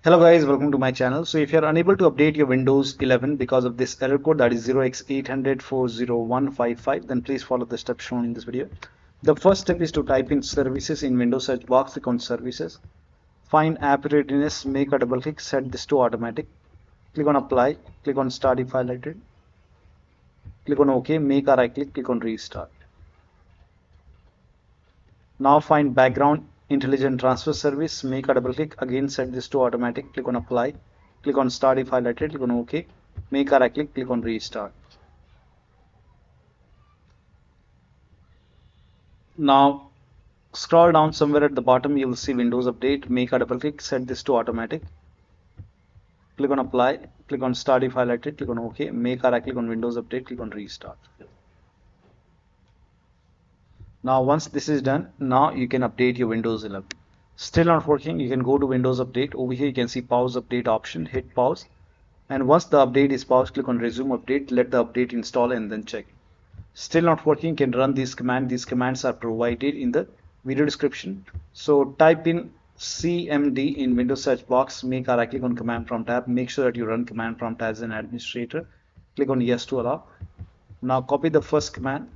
Hello guys, welcome to my channel. So if you are unable to update your Windows 11 because of this error code, that is 0x80040155, then please follow the steps shown in this video. The first step is to type in services in Windows search box, click on services, find app readiness, make a double click, set this to automatic, click on apply, click on start if highlighted, click on OK, make a right click on restart. Now find background intelligent transfer service, make a double click, again set this to automatic, click on apply, click on start if highlighted, click on OK, make a right click on restart. Now scroll down somewhere at the bottom, you will see Windows Update, make a double click, set this to automatic, click on apply, click on start if highlighted, click on OK, make a right click on Windows Update, click on restart. Now once this is done, now you can update your Windows 11. Still not working, you can go to Windows Update. Over here you can see pause update option, hit pause, and once the update is paused, click on resume update, let the update install and then check. Still not working, you can run this command. These commands are provided in the video description. So type in cmd in Windows search box, make a right click on command prompt tab, make sure that you run command prompt as an administrator, click on yes to allow. Now copy the first command,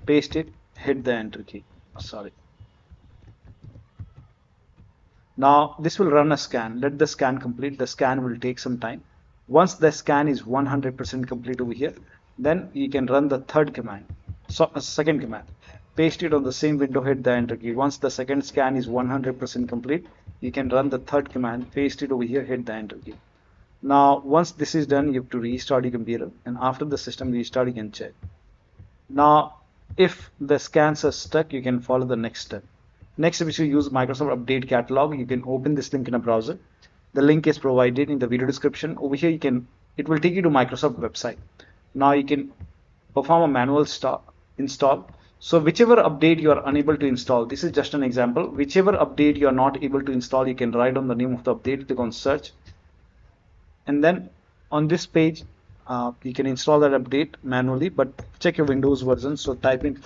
paste it, hit the enter key. Now this will run a scan. Let the scan complete. The scan will take some time. Once the scan is 100% complete over here, then you can run the third command. Second command. Paste it on the same window, hit the enter key. Once the second scan is 100% complete, you can run the third command, paste it over here, hit the enter key. Now once this is done, you have to restart your computer, and after the system restart you can check. Now if the scans are stuck, you can follow the next step. Next step is to use Microsoft Update Catalog. You can open this link in a browser. The link is provided in the video description. Over here it will take you to Microsoft website. Now you can perform a manual install. So whichever update you are unable to install, this is just an example. Whichever update you are not able to install, you can write on the name of the update, click on search, and then on this page you can install that update manually, but check your Windows version. So type in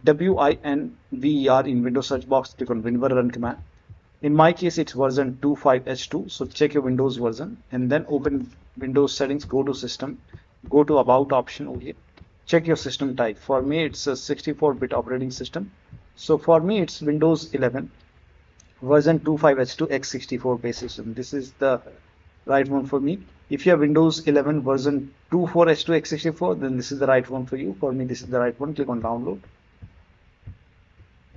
WINVER in Windows search box, click on WinVer run command. In my case it's version 25H2, so check your Windows version and then open Windows settings, go to system, go to about option over here, check your system type. For me it's a 64-bit operating system, so for me it's Windows 11 version 25H2 x64 base system. This is the right one for me. If you have Windows 11 version 24H2 x64, then this is the right one for you. For me this is the right one. Click on download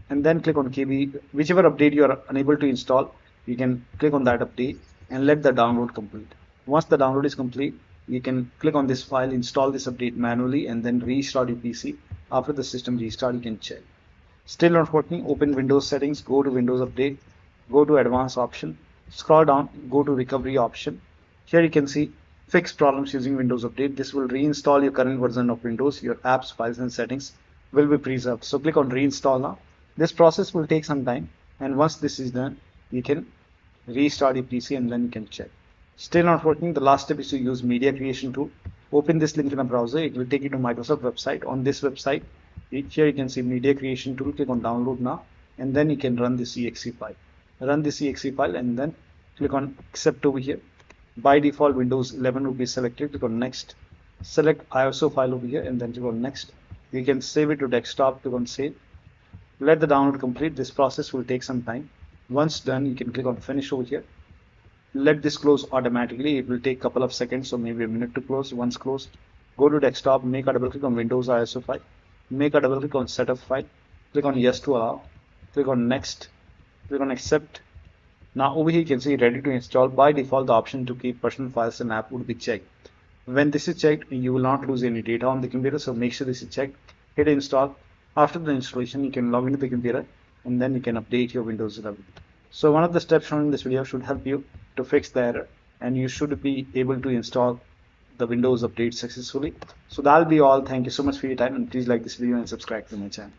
and then click on KB. Whichever update you are unable to install, you can click on that update and let the download complete. Once the download is complete, you can click on this file, install this update manually, and then restart your PC. After the system restart, you can check. Still not working, open Windows settings, go to Windows Update, go to advanced option, scroll down, go to recovery option. Here you can see fix problems using Windows Update. This will reinstall your current version of Windows. Your apps, files and settings will be preserved. So click on reinstall now. This process will take some time, and once this is done, you can restart your PC and then you can check. Still not working, the last step is to use media creation tool. Open this link in a browser, it will take you to Microsoft website. On this website, here you can see media creation tool, click on download now, and then you can run this exe file. Run this exe file and then click on accept over here. By default Windows 11 will be selected, click on next, select ISO file over here and then click on next. You can save it to desktop, click on save. Let the download complete. This process will take some time. Once done, you can click on finish over here. Let this close automatically. It will take a couple of seconds, so maybe a minute to close. Once closed, go to desktop, make a double click on Windows ISO file, make a double click on setup file, click on yes to allow, click on next, click on accept. Now over here you can see ready to install. By default the option to keep personal files and app would be checked. When this is checked, you will not lose any data on the computer, so make sure this is checked. Hit install. After the installation, you can log into the computer and then you can update your Windows 11. So one of the steps shown in this video should help you to fix the error, and you should be able to install the Windows update successfully. So that'll be all. Thank you so much for your time, and please like this video and subscribe to my channel.